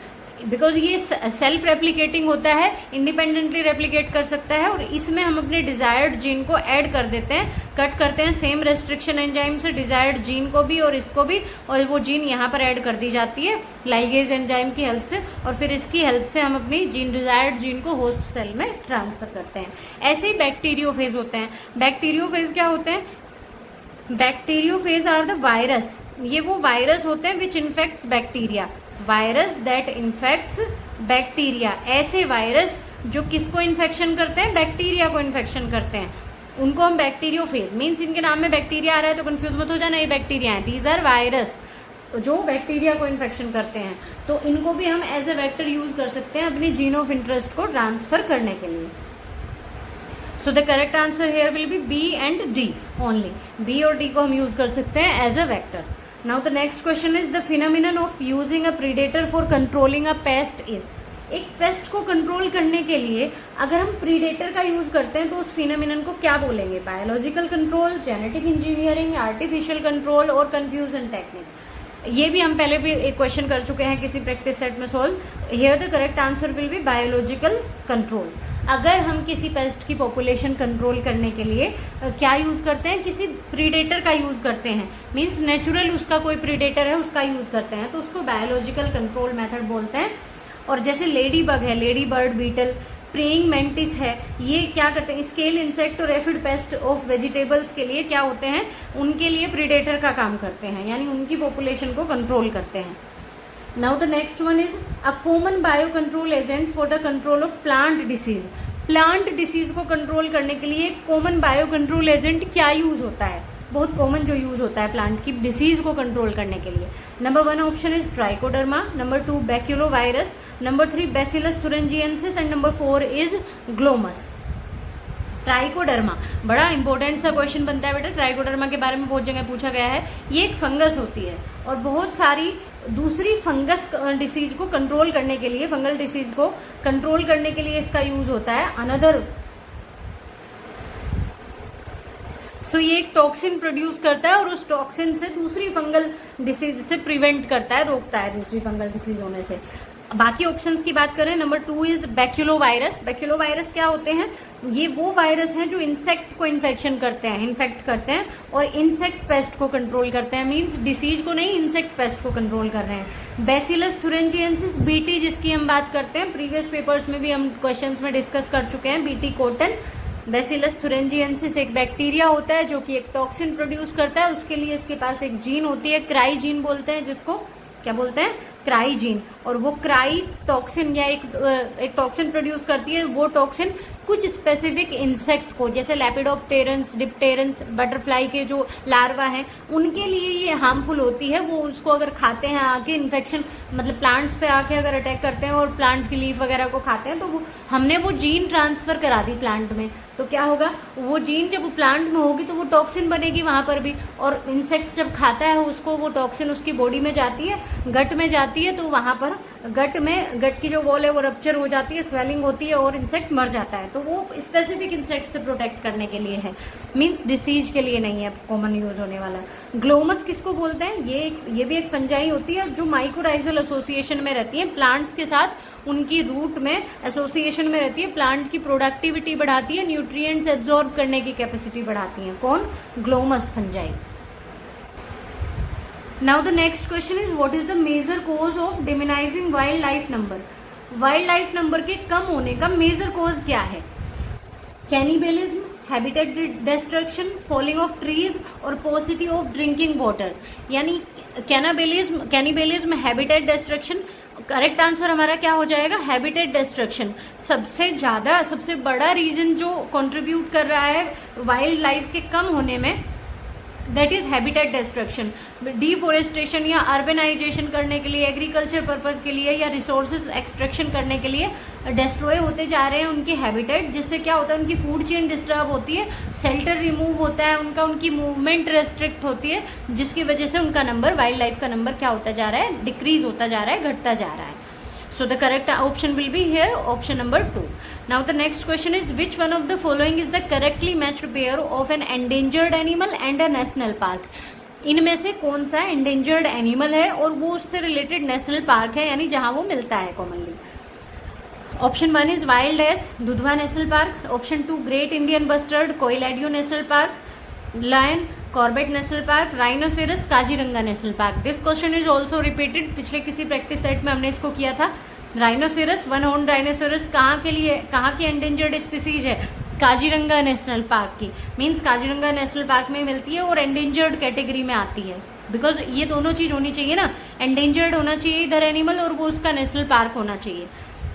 बिकॉज ये सेल्फ रेप्लिकेटिंग होता है, इंडिपेंडेंटली रेप्लिकेट कर सकता है। और इसमें हम अपने डिज़ायर्ड जीन को ऐड कर देते हैं, कट करते हैं सेम रेस्ट्रिक्शन एंजाइम से डिज़ायर्ड जीन को भी और इसको भी, और वो जीन यहाँ पर ऐड कर दी जाती है लाइगेज एंजाइम की हेल्प से, और फिर इसकी हेल्प से हम अपनी डिज़ायर्ड जीन को होस्ट सेल में ट्रांसफ़र करते हैं। ऐसे ही बैक्टीरियोफेज होते हैं। बैक्टीरियोफेज क्या होते हैं, बैक्टीरियोफेज आर द वायरस, ये वो वायरस होते हैं which infects bacteria, virus that infects bacteria. ऐसे वायरस जो किसको इन्फेक्शन करते हैं, बैक्टीरिया को इन्फेक्शन करते हैं, उनको हम बैक्टीरियोफेज, मीन्स इनके नाम में बैक्टीरिया आ रहा है तो कंफ्यूज मत हो जाना, ये बैक्टीरिया हैं, दीज आर वायरस जो बैक्टीरिया को इन्फेक्शन करते हैं। तो इनको भी हम एज ए वेक्टर यूज कर सकते हैं अपनी जीन ऑफ इंटरेस्ट को ट्रांसफर करने के लिए। So the correct answer here will be B and D only. B और डी को हम यूज कर सकते हैं as a vector. Now the next question is the phenomenon of using a predator for controlling a pest is. एक pest को control करने के लिए अगर हम प्रीडेटर का यूज करते हैं तो उस फिनोमिनन को क्या बोलेंगे? Biological control, genetic engineering, artificial control और कंफ्यूजन टेक्निक। ये भी हम पहले भी एक क्वेश्चन कर चुके हैं किसी प्रैक्टिस सेट में solve. Here the correct answer will B biological control. अगर हम किसी पेस्ट की पॉपुलेशन कंट्रोल करने के लिए क्या यूज करते हैं? किसी प्रीडेटर का यूज करते हैं, मीन्स नेचुरल उसका कोई प्रीडेटर है उसका यूज करते हैं, तो उसको बायोलॉजिकल कंट्रोल मेथड बोलते हैं। और जैसे लेडी बग है, ladybird beetle, praying mantis है, ये क्या करते हैं? स्केल इंसेक्ट और एफिड पेस्ट ऑफ वेजिटेबल्स के लिए क्या होते हैं? उनके लिए प्रीडेटर का काम करते हैं, यानी उनकी पॉपुलेशन को कंट्रोल करते हैं। Now the next one is a common bio control agent for the control of plant disease. Plant disease को कंट्रोल करने के लिए कॉमन बायो कंट्रोल एजेंट क्या यूज होता है? बहुत कॉमन जो यूज होता है प्लांट की डिसीज को कंट्रोल करने के लिए। Number 1 option is trichoderma, number 2 baculovirus, number 3 bacillus thuringiensis and number 4 is glomus. Trichoderma बड़ा इंपॉर्टेंट सा क्वेश्चन बनता है बेटा, ट्राइकोडर्मा के बारे में बहुत जगह पूछा गया है। ये एक फंगस होती है और बहुत सारी दूसरी फंगस डिसीज को कंट्रोल करने के लिए, फंगल डिसीज को कंट्रोल करने के लिए इसका यूज होता है। अनदर सो ये एक टॉक्सिन प्रोड्यूस करता है और उस टॉक्सिन से दूसरी फंगल डिसीज से प्रिवेंट करता है, रोकता है दूसरी फंगल डिसीज होने से। बाकी ऑप्शंस की बात करें, नंबर 2 इज बैक्यूलोवायरस। बैक्यूलोवायरस क्या होते हैं? ये वो वायरस हैं जो इंसेक्ट को इन्फेक्ट करते हैं और इंसेक्ट पेस्ट को कंट्रोल करते हैं, मींस डिसीज को नहीं, इंसेक्ट पेस्ट को कंट्रोल कर रहे हैं। बैसिलस thuringiensis बीटी जिसकी हम बात करते हैं, प्रीवियस पेपर्स में भी हम क्वेश्चंस में डिस्कस कर चुके हैं, बीटी कॉटन। बैसिलस thuringiensis एक बैक्टीरिया होता है जो कि एक टॉक्सिन प्रोड्यूस करता है, उसके लिए इसके पास एक जीन होती है, क्राई जीन बोलते हैं जिसको, क्या बोलते हैं? Cry gene. और वो क्राई टॉक्सिन या एक टॉक्सिन प्रोड्यूस करती है। वो टॉक्सिन कुछ स्पेसिफिक इंसेक्ट को, जैसे लैपिडोप्टेरन्स, डिप्टेरन्स, बटरफ्लाई के जो लार्वा हैं, उनके लिए ये हार्मफुल होती है। वो उसको अगर खाते हैं आके, इन्फेक्शन मतलब प्लांट्स पे आके अगर अटैक करते हैं और प्लांट्स की लीफ वगैरह को खाते हैं, तो हमने वो जीन ट्रांसफर करा दी प्लांट में, तो क्या होगा? वो जीन जब प्लांट में होगी तो वो टॉक्सिन बनेगी वहां पर भी, और इंसेक्ट जब खाता है उसको, वो टॉक्सिन उसकी बॉडी में जाती है, गट में जाती है, तो वहां पर गट की जो वॉल है वो रप्चर हो जाती है, स्वेलिंग होती है और इंसेक्ट मर जाता है। तो वो स्पेसिफिक इंसेक्ट से प्रोटेक्ट करने के लिए है, मींस डिसीज के लिए नहीं है कॉमन यूज होने वाला। ग्लोमस किसको बोलते हैं? ये भी एक फंजाई होती है जो माइकोराइजल एसोसिएशन में रहती है, प्लांट्स के साथ उनकी रूट में एसोसिएशन में रहती है, प्लांट की प्रोडक्टिविटी बढ़ाती है, न्यूट्रिएंट्स एब्जॉर्ब करने की कैपेसिटी बढ़ाती है। कौन? Glomus fungi. Now the next question is what is the major cause of diminishing wild life number. Wild life number के कम होने का मेजर कॉज क्या है? Cannibalism, habitat destruction, falling of trees और पॉसिटी ऑफ ड्रिंकिंग वाटर। यानी cannibalism, habitat destruction. Correct answer हमारा क्या हो जाएगा? Habitat destruction. सबसे बड़ा रीजन जो कंट्रीब्यूट कर रहा है वाइल्ड लाइफ के कम होने में, that is habitat destruction. Deforestation या अर्बनाइजेशन करने के लिए, एग्रीकल्चर पर्पज के लिए या रिसोर्सेज एक्सट्रैक्शन करने के लिए डिस्ट्रॉय होते जा रहे हैं उनके हैबिटेट, जिससे क्या होता है? उनकी फूड चेन डिस्टर्ब होती है, शेल्टर रिमूव होता है उनकी मूवमेंट रेस्ट्रिक्ट होती है, जिसकी वजह से उनका नंबर, वाइल्ड लाइफ का नंबर क्या होता जा रहा है? डिक्रीज होता जा रहा है, घटता जा रहा है। So the correct option will be here, option number 2. Now the next question is which one of the following is the correctly matched pair of an endangered animal and a national park? इनमें से कौन सा endangered animal है और वो उससे related national park है, यानी जहां वो मिलता है commonly? Option 1 is wild ass, Dudhwa national park. Option 2 great Indian bustard, कोइलेडियो national park. Lion, Corbett national park. Rhinoceros, Kaziranga national park. This question is also repeated, पिछले किसी प्रैक्टिस सेट में हमने इसको किया था. राइनोसेरस, वन हॉर्न राइनोसेरस कहाँ की endangered species है? काजीरंगा नेशनल पार्क की, मीन्स काजीरंगा नेशनल पार्क में मिलती है और एंडेंजर्ड कैटेगरी में आती है, बिकॉज ये दोनों चीज होनी चाहिए ना, एंडेंजर्ड होना चाहिए इधर एनिमल और वो उसका नेशनल पार्क होना चाहिए.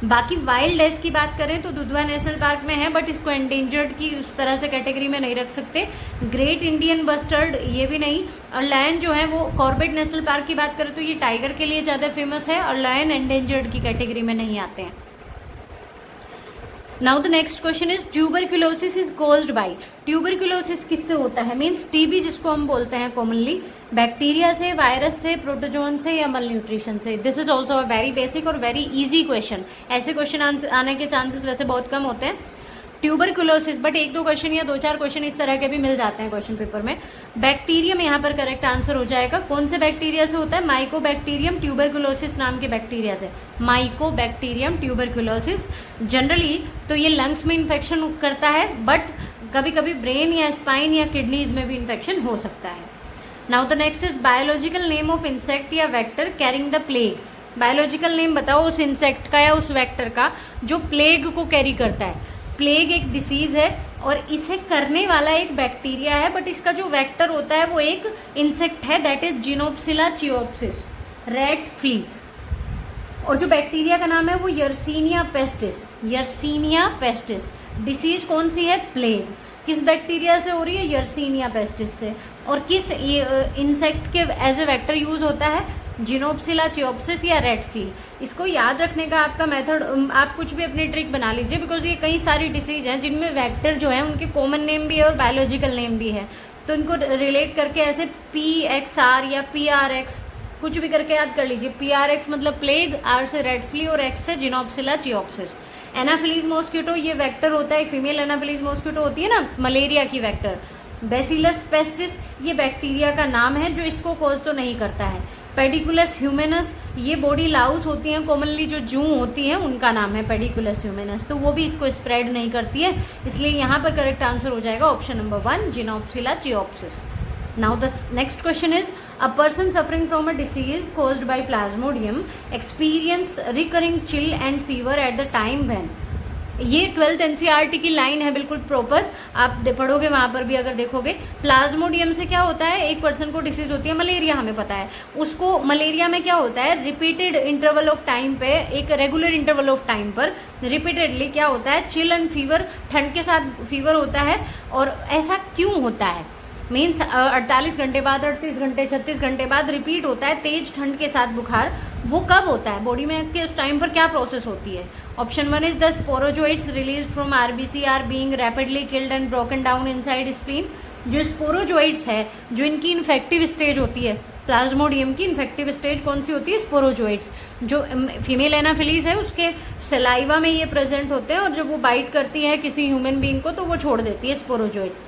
बाकी वाइल्ड लाइफ की बात करें तो दुधवा नेशनल पार्क में है, बट इसको एंडेंजर्ड की उस तरह से कैटेगरी में नहीं रख सकते. ग्रेट इंडियन बस्टर्ड ये भी नहीं, और लायन जो है वो कॉर्बेट नेशनल पार्क की बात करें तो ये टाइगर के लिए ज़्यादा फेमस है, और लायन एंडेंजर्ड की कैटेगरी में नहीं आते हैं. Now the next question is tuberculosis is caused by, tuberculosis किससे होता है, मीन्स टीबी जिसको हम बोलते हैं कॉमनली, बैक्टीरिया से, वायरस से, प्रोटोजोन से या मल न्यूट्रिशन से। This is also a very basic और वेरी इजी क्वेश्चन, ऐसे क्वेश्चन आने के चांसेस वैसे बहुत कम होते हैं। ट्यूबरक्यूलोसिस, बट 1-2 क्वेश्चन या 2-4 क्वेश्चन इस तरह के भी मिल जाते हैं क्वेश्चन पेपर में। बैक्टीरियम यहाँ पर करेक्ट आंसर हो जाएगा। कौन से बैक्टीरिया से होता है, माइकोबैक्टीरियम ट्यूबरक्यूलोसिस नाम के बैक्टीरिया से, माइकोबैक्टीरियम ट्यूबरक्यूलोसिस। जनरली तो ये लंग्स में इन्फेक्शन करता है, बट कभी कभी ब्रेन या स्पाइन या किडनीज में भी इन्फेक्शन हो सकता है। Now the next is biological name of insect या vector carrying the plague, biological name बताओ उस इंसेक्ट का या उस वेक्टर का जो प्लेग को कैरी करता है। प्लेग एक डिसीज है और इसे करने वाला एक बैक्टीरिया है, बट इसका जो वेक्टर होता है वो एक इंसेक्ट है, that is Xenopsylla cheopis, rat flea. और जो बैक्टीरिया का नाम है वो Yersinia pestis, Yersinia pestis. Disease कौन सी है, प्लेग। किस बैक्टीरिया से हो रही है, यर्सीनिया पेस्टिस से। और किस इंसेक्ट के एज ए वेक्टर यूज होता है, जिनोप्सिला चियोप्सिस या रेड फ्ली। इसको याद रखने का आपका मेथड, आप कुछ भी अपनी ट्रिक बना लीजिए, बिकॉज ये कई सारी डिसीज हैं जिनमें वेक्टर जो है उनके कॉमन नेम भी है और बायोलॉजिकल नेम भी है, तो इनको रिलेट करके ऐसे PXR या PRX कुछ भी करके याद कर लीजिए। PRX मतलब प्लेग, R से रेड फ्ली और X से जिनोप्सिला चियोप्सिस। एनाफिलीज मॉस्किटो ये वेक्टर होता है, फीमेल एनाफिलीज मॉस्किटो होती है ना मलेरिया की वेक्टर। बेसिलस पेस्टिस ये बैक्टीरिया का नाम है जो इसको कॉज तो नहीं करता है। पेडिकुलस ह्यूमेनस ये बॉडी लाउस होती हैं कॉमनली, जो जूं होती हैं उनका नाम है पेडिकुलस ह्यूमेनस, तो वो भी इसको स्प्रेड नहीं करती है, इसलिए यहाँ पर करेक्ट आंसर हो जाएगा option number 1 xenopsylla cheopis. Now the next question is a person suffering from a disease caused by plasmodium experience recurring chill and fever at the time when, ये 12th NCERT की line है बिल्कुल proper, आप पढ़ोगे वहाँ पर भी अगर देखोगे। प्लाज्मोडियम से क्या होता है, एक पर्सन को डिसीज होती है, मलेरिया हमें पता है, उसको मलेरिया में क्या होता है, रिपीटेड इंटरवल ऑफ टाइम पे, एक रेगुलर इंटरवल ऑफ टाइम पर रिपीटेडली क्या होता है, चिल एंड फीवर, ठंड के साथ फीवर होता है। और ऐसा क्यों होता है, मीन्स 48 घंटे बाद, 38 घंटे, 36 घंटे बाद रिपीट होता है तेज ठंड के साथ बुखार, वो कब होता है बॉडी में, के उस टाइम पर क्या प्रोसेस होती है। Option 1 is the sporozoites release from RBC are being rapidly killed and broken down inside spleen. जो स्पोरोजोइट्स है, जो इनकी इन्फेक्टिव स्टेज होती है, प्लाज्मोडियम की इन्फेक्टिव स्टेज कौन सी होती है, स्पोरोजोइट्स। जो फीमेल एनाफिलीज है उसके सलाइवा में ये प्रेजेंट होते हैं, और जब वो बाइट करती है किसी ह्यूमन बीइंग को तो वो छोड़ देती है स्पोरोजोइट्स।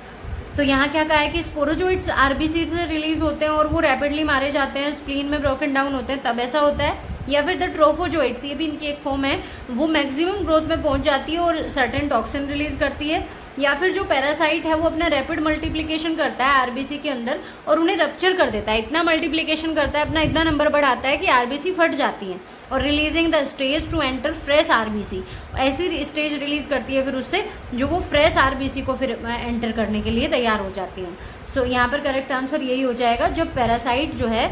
तो यहाँ क्या कहा है कि स्पोरोजोइट्स RBC से रिलीज होते हैं और वो रैपिडली मारे जाते हैं, स्प्लीन में ब्रोकन डाउन होते हैं, तब ऐसा होता है। या फिर द ट्रोफोजोइट्स, ये भी इनकी एक फॉर्म है, वो मैक्सिमम ग्रोथ में पहुंच जाती है और सर्टेन टॉक्सिन रिलीज करती है। या फिर जो पैरासाइट है वो अपना रैपिड मल्टीप्लिकेशन करता है RBC के अंदर और उन्हें रप्चर कर देता है, इतना मल्टीप्लिकेशन करता है, अपना इतना नंबर बढ़ाता है कि RBC फट जाती है, और releasing the stage to enter fresh RBC, ऐसी स्टेज रिलीज करती है फिर उससे, जो वो फ्रेश RBC को फिर एंटर करने के लिए तैयार हो जाती है। सो यहाँ पर करेक्ट आंसर यही हो जाएगा, जब पैरासाइट जो है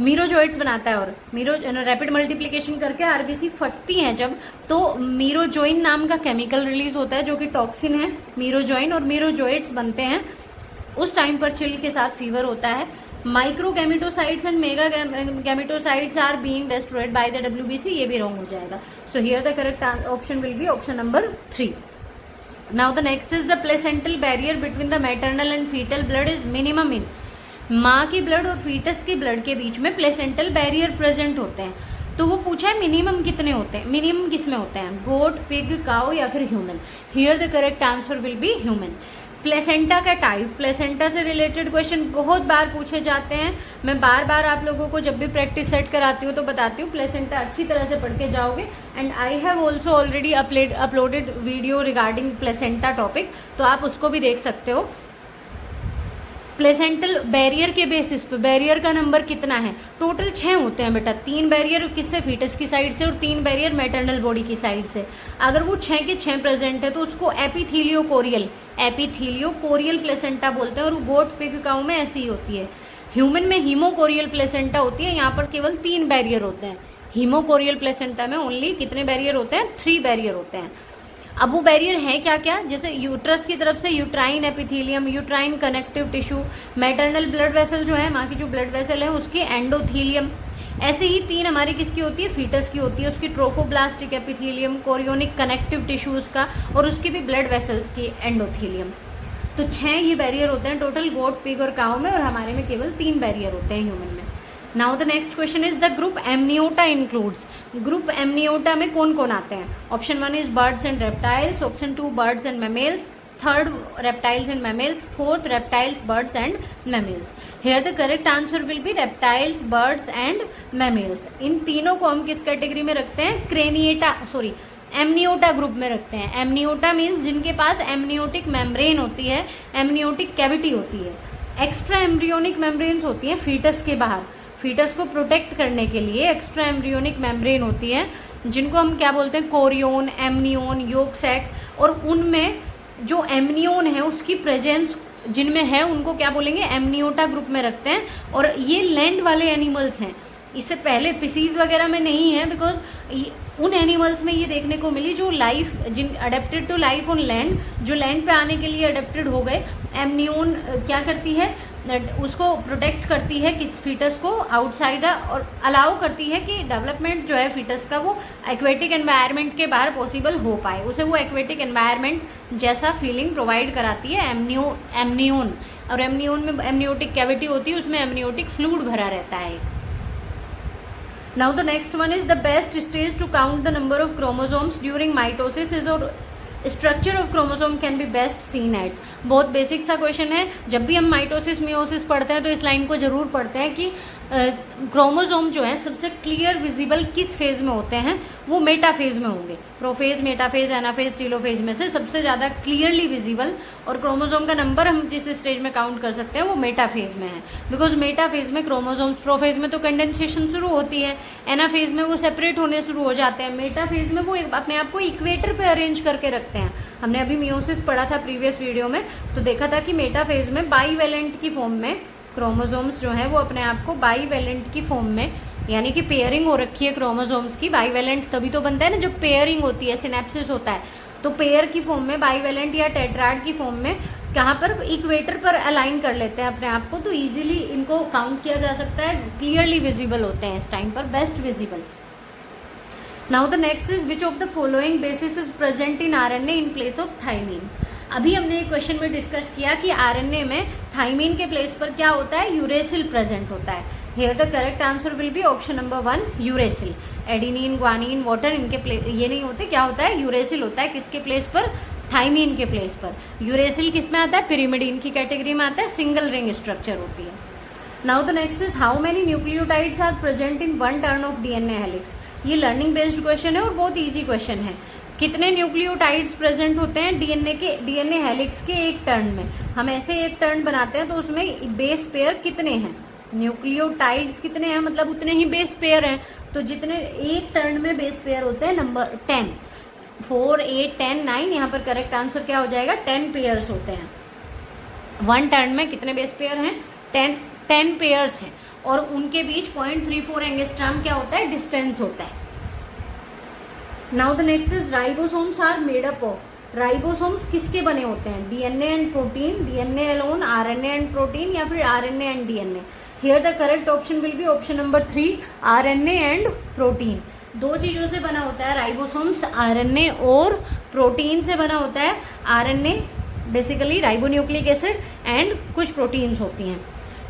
मीरोजोइट्स बनाता है और रैपिड मल्टीप्लिकेशन करके RBC फटती हैं जब, तो मीरोजोइन नाम का केमिकल रिलीज होता है जो कि टॉक्सिन है, मीरोजोइन, और मीरोजोइट्स बनते हैं, उस टाइम पर चिल के साथ फीवर होता है। Micro gametocytes and mega gametocytes are being destroyed by the WBC, ये भी रॉन्ग हो जाएगा। So here the correct option will be option number 3। Now the next is the placental barrier between the maternal and fetal blood is minimum in, माँ की blood और foetus के blood के बीच में प्लेसेंटल बैरियर प्रेजेंट होते हैं, तो वो पूछा है मिनिमम कितने होते हैं, मिनिमम किस में होते हैं, गोट, पिग, काउ या फिर human. Here the correct answer will be human. Placenta का टाइप, प्लेसेंटा से रिलेटेड क्वेश्चन बहुत बार पूछे जाते हैं, मैं बार बार आप लोगों को जब भी प्रैक्टिस सेट कराती हूँ तो बताती हूँ, प्लेसेंटा अच्छी तरह से पढ़ के जाओगे। And I have also already uploaded video regarding placenta topic, तो आप उसको भी देख सकते हो। प्लेसेंटल बैरियर के बेसिस पे बैरियर का नंबर कितना है, टोटल 6 होते हैं बेटा, 3 बैरियर किससे, फीटस की साइड से, और 3 बैरियर मैटरनल बॉडी की साइड से। अगर वो 6 के 6 प्रेजेंट है तो उसको एपिथीलियोकोरियल प्लेसेंटा बोलते हैं, और गोट, पिग, काऊ में ऐसी ही होती है। ह्यूमन में हीमोकोरियल प्लेसेंटा होती है, यहाँ पर केवल 3 बैरियर होते हैं। हीमोकोरियल प्लेसेंटा में ओनली कितने बैरियर होते हैं, 3 बैरियर होते हैं। अब वो बैरियर है क्या क्या, जैसे यूट्रस की तरफ से uterine epithelium, uterine connective tissue, maternal blood vessel जो है, माँ की जो ब्लड वेसल है उसके एंडोथीलियम, ऐसे ही 3 हमारी किसकी होती है, फीटस की होती है, उसकी trophoblastic epithelium, chorionic connective tissues का, और उसकी भी ब्लड वेसल्स की एंडोथेलियम। तो 6 ये बैरियर होते हैं टोटल गोट, पिग और काऊ में, और हमारे में केवल 3 बैरियर होते हैं ह्यूमन में। Now the next question is the group Amniota includes. Group Amniota में कौन कौन आते हैं? Option 1 is birds and reptiles, option 2 birds and mammals, third reptiles and mammals, fourth reptiles, birds and mammals. Here the correct answer will be reptiles, birds and mammals. इन तीनों को हम किस category में रखते हैं? क्रेनिएटा सॉरी एमनियोटा ग्रुप में रखते हैं। एमनियोटा मीन्स जिनके पास एमनियोटिक मेम्ब्रेन होती है, एमनियोटिक कैविटी होती है। एक्स्ट्रा एम्ब्रियोनिक मेम्ब्रेन्स होती हैं फीटस के बाहर, फीटस को प्रोटेक्ट करने के लिए एक्स्ट्रा एम्ब्रियोनिक मेम्ब्रेन होती है, जिनको हम क्या बोलते हैं? Chorion, amnion, yolk sac. और उनमें जो एमनियोन है उसकी प्रेजेंस जिनमें है उनको क्या बोलेंगे? एमनियोटा ग्रुप में रखते हैं। और ये लैंड वाले एनिमल्स हैं, इससे पहले पिसीज वगैरह में नहीं है, बिकॉज उन एनिमल्स में ये देखने को मिली जो लाइफ जिन adapted to life on land, जो लैंड पे आने के लिए अडेप्टेड हो गए। एमनियोन क्या करती है? उसको प्रोटेक्ट करती है किस फीटस को आउटसाइड, और अलाउ करती है कि डेवलपमेंट जो है फीटस का वो एक्वेटिक एनवायरनमेंट के बाहर पॉसिबल हो पाए, उसे वो एक्वेटिक एनवायरनमेंट जैसा फीलिंग प्रोवाइड कराती है एमनियोन। और एमनियोन में एमनियोटिक कैविटी होती है, उसमें एमनियोटिक फ्लूइड भरा रहता है। Now the next one is the best stage to count the number of chromosomes during mitosis is, और structure of chromosome can be best seen at. बहुत बेसिक सा क्वेश्चन है, जब भी हम माइटोसिस मियोसिस पढ़ते हैं तो इस लाइन को जरूर पढ़ते हैं कि क्रोमोसोम जो है सबसे क्लियर विजिबल किस फेज में होते हैं? वो मेटाफेज में होंगे। प्रोफेज, मेटाफेज, एनाफेज, टीलोफेज में से सबसे ज़्यादा क्लियरली विजिबल और क्रोमोसोम का नंबर हम जिस स्टेज में काउंट कर सकते हैं वो मेटाफेज में है, बिकॉज मेटाफेज में क्रोमोसोम्स, प्रोफेज में तो कंडेंसेशन शुरू होती है, एनाफेज में वो सेपरेट होने शुरू हो जाते हैं, मेटाफेज में वो अपने आप को इक्वेटर पे अरेंज करके रखते हैं। हमने अभी मियोसिस पढ़ा था प्रीवियस वीडियो में, तो देखा था कि मेटाफेज में बाईवेलेंट की फॉर्म में क्रोमोसोम्स जो है वो अपने आप को बाईवेलेंट की फॉर्म में, यानी कि पेयरिंग हो रखी है क्रोमोसोम्स की। बाईवेलेंट तभी तो बनता है ना जब पेयरिंग होती है, सिनेप्सिस होता है, तो पेयर की फॉर्म में, बाईवेलेंट या टेट्राड की फॉर्म में कहाँ पर? इक्वेटर पर अलाइन कर लेते हैं अपने आप को, तो इजीली इनको काउंट किया जा सकता है, क्लियरली विजिबल होते हैं इस टाइम पर, best visible. Now the next is which of the following basis is present in RNA in place of thymine. अभी हमने एक क्वेश्चन में डिस्कस किया कि आरएनए में थाइमीन के प्लेस पर क्या होता है? यूरेसिल प्रेजेंट होता है। Here the correct answer will be option number 1 uracil. Adenine, guanine, water इनके प्लेस ये नहीं होते, क्या होता है? यूरेसिल होता है। किसके प्लेस पर? थाइमीन के प्लेस पर। यूरेसिल किस में आता है? पिरिमिडीन की कैटेगरी में आता है, सिंगल रिंग स्ट्रक्चर होती है। Now the next is how many nucleotides are present in one turn of DNA helix. ये लर्निंग बेस्ड क्वेश्चन है और बहुत ईजी क्वेश्चन है। कितने न्यूक्लियोटाइड्स प्रेजेंट होते हैं डीएनए हेलिक्स के एक टर्न में? हम ऐसे एक टर्न बनाते हैं तो उसमें बेस पेयर कितने हैं? न्यूक्लियोटाइड्स कितने हैं, मतलब उतने ही बेस पेयर हैं। तो जितने एक टर्न में बेस पेयर होते हैं नंबर 10, 4, 8, 10, 9, यहाँ पर करेक्ट आंसर क्या हो जाएगा? 10 पेयर्स होते हैं। वन टर्न में कितने बेस पेयर हैं? 10 पेयर्स हैं, और उनके बीच 0.34 एंगस्ट्रॉम क्या होता है? डिस्टेंस होता है। Now the next is ribosomes are made up of. Ribosomes किसके बने होते हैं? DNA and protein, DNA alone, RNA and protein, या फिर RNA and DNA? Here the correct option will be option number 3 RNA and protein. दो चीज़ों से बना होता है राइबोसोम्स, आरएनए और प्रोटीन से बना होता है। RNA basically ribonucleic acid and कुछ प्रोटीन्स होती हैं।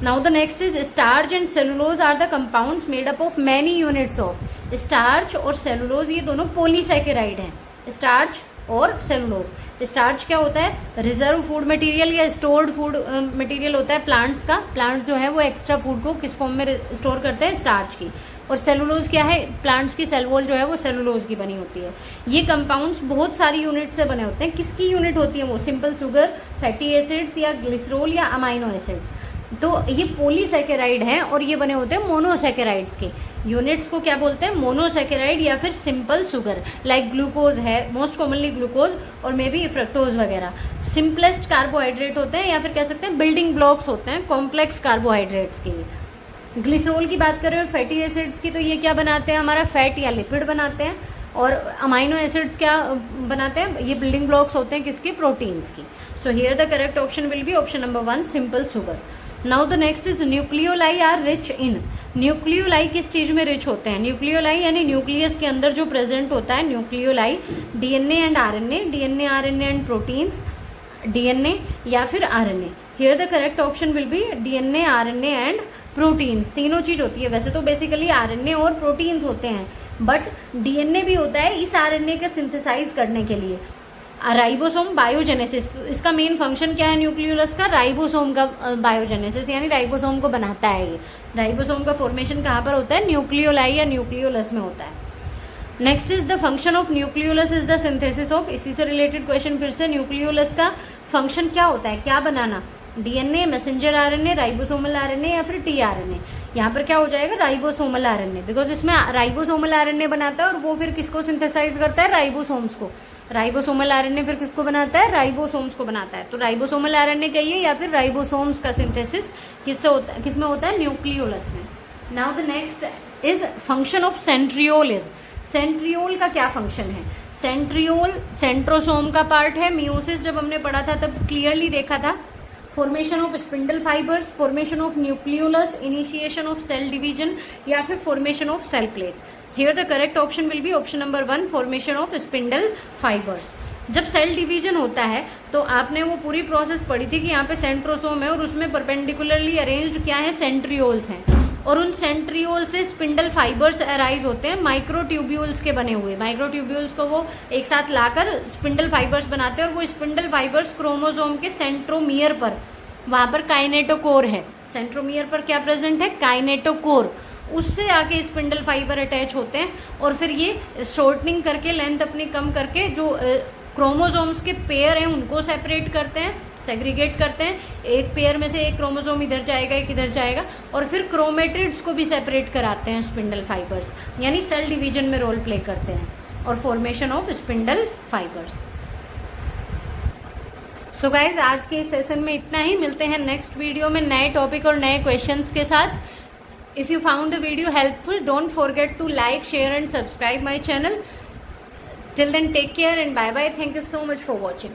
Now the next is starch and cellulose are the compounds made up of many units of. Starch और सेलुलोज ये दोनों पॉलीसैकेराइड हैं, स्टार्च और सेलुलोज। स्टार्च क्या होता है? रिजर्व फूड मटेरियल या स्टोर्ड फूड मटेरियल होता है प्लांट्स का। प्लांट्स जो है वो एक्स्ट्रा फूड को किस फॉर्म में स्टोर करते हैं? स्टार्च की। और सेलुलोज क्या है? प्लांट्स की सेल वॉल जो है वो सेलुलोज की बनी होती है। ये कंपाउंड्स बहुत सारी यूनिट से बने होते हैं। किसकी यूनिट होती है वो? सिंपल शुगर, फैटी एसिड्स या ग्लिसरॉल या अमाइनो एसिड्स। तो ये पॉलीसैकेराइड हैं और ये बने होते हैं मोनोसैकेराइड्स के। यूनिट्स को क्या बोलते हैं? मोनोसैकेराइड या फिर सिंपल शुगर, लाइक ग्लूकोज है, मोस्ट कॉमनली ग्लूकोज और मे बी फ्रक्टोज वगैरह। सिंपलेस्ट कार्बोहाइड्रेट होते हैं या फिर कह सकते हैं बिल्डिंग ब्लॉक्स होते हैं कॉम्प्लेक्स कार्बोहाइड्रेट्स के लिए। ग्लिसरॉल की बात करें और फैटी एसिड्स की, तो ये क्या बनाते हैं? हमारा फैट या लिपिड बनाते हैं। और अमाइनो एसिड्स क्या बनाते हैं? ये बिल्डिंग ब्लॉक्स होते हैं किसके? प्रोटीन्स की। So here the correct option will be option number 1 simple sugar. Now the next is nucleoli are rich in. Nucleoli किस चीज़ में रिच होते हैं? न्यूक्लियोलाई यानी न्यूक्लियस के अंदर जो प्रेजेंट होता है nucleoli, DNA and RNA, DNA RNA and proteins, DNA या फिर RNA. Here the correct option will B DNA, RNA and proteins. तीनों चीज होती है। वैसे तो बेसिकली आरएनए और प्रोटीन्स होते हैं, बट डीएनए भी होता है इस आरएनए का सिंथेसाइज करने के लिए। राइबोसोम बायोजेनेसिस, इसका मेन फंक्शन क्या है न्यूक्लियोलस का? राइबोसोम का बायोजेनेसिस, यानी राइबोसोम को बनाता है ये। राइबोसोम का फॉर्मेशन कहाँ पर होता है? न्यूक्लियोलाई या न्यूक्लियोलस में होता है। Next is the function of nucleolus is the synthesis of. इसी से रिलेटेड क्वेश्चन फिर से, न्यूक्लियोलस का फंक्शन क्या होता है, क्या बनाना? DNA, messenger RNA, ribosomal RNA या फिर टीआरएनए। यहाँ पर क्या हो जाएगा? राइबोसोमल आरएनए, बिकॉज इसमें राइबोसोमल आरएनए बनाता है और वो फिर किसको सिंथेसाइज करता है? राइबोसोम्स को। राइबोसोमल आरएनए फिर किसको बनाता है? राइबोसोम्स को बनाता है। तो राइबोसोमल आरएनए कहिए या फिर राइबोसोम्स का सिंथेसिस किससे होता है? किसमें होता है? न्यूक्लियोलस में। Now the next is function of centriole is. Centriole का क्या फंक्शन है? सेंट्रियोल सेंट्रोसोम का पार्ट है। मियोसिस जब हमने पढ़ा था तब क्लियरली देखा था। Formation of spindle fibres, formation of nucleolus, initiation of cell division या फिर formation of cell plate. Here the correct option will be option number 1, formation of spindle fibres. जब सेल डिवीजन होता है तो आपने वो पूरी प्रोसेस पढ़ी थी कि यहाँ पे सेंट्रोसोम है और उसमें परपेंडिकुलरली अरेंज्ड क्या है? सेंट्रियोल्स हैं, और उन सेंट्रियोल से स्पिंडल फाइबर्स अराइज होते हैं माइक्रोट्यूब्यूल्स के बने हुए। माइक्रोट्यूब्यूल्स को वो एक साथ लाकर स्पिंडल फाइबर्स बनाते हैं और वो स्पिंडल फाइबर्स क्रोमोसोम के सेंट्रोमियर पर, वहाँ पर काइनेटोकोर है। सेंट्रोमियर पर क्या प्रेजेंट है? काइनेटोकोर। उससे आके स्पिंडल फाइबर अटैच होते हैं और फिर ये शॉर्टनिंग करके, लेंथ अपनी कम करके, जो क्रोमोसोम्स के पेयर हैं उनको सेपरेट करते हैं, सेग्रीगेट करते हैं। एक पेयर में से एक क्रोमोसोम इधर जाएगा, एक इधर जाएगा, और फिर क्रोमेटिड्स को भी सेपरेट कराते हैं स्पिंडल फाइबर्स, यानी सेल डिवीजन में रोल प्ले करते हैं और formation of spindle fibres. So guys, आज के इस सेशन में इतना ही। मिलते हैं नेक्स्ट वीडियो में नए टॉपिक और नए क्वेश्चंस के साथ। If you found the video helpful, don't forget to like, share and subscribe my channel. Till then, take care and bye bye. Thank you so much for watching.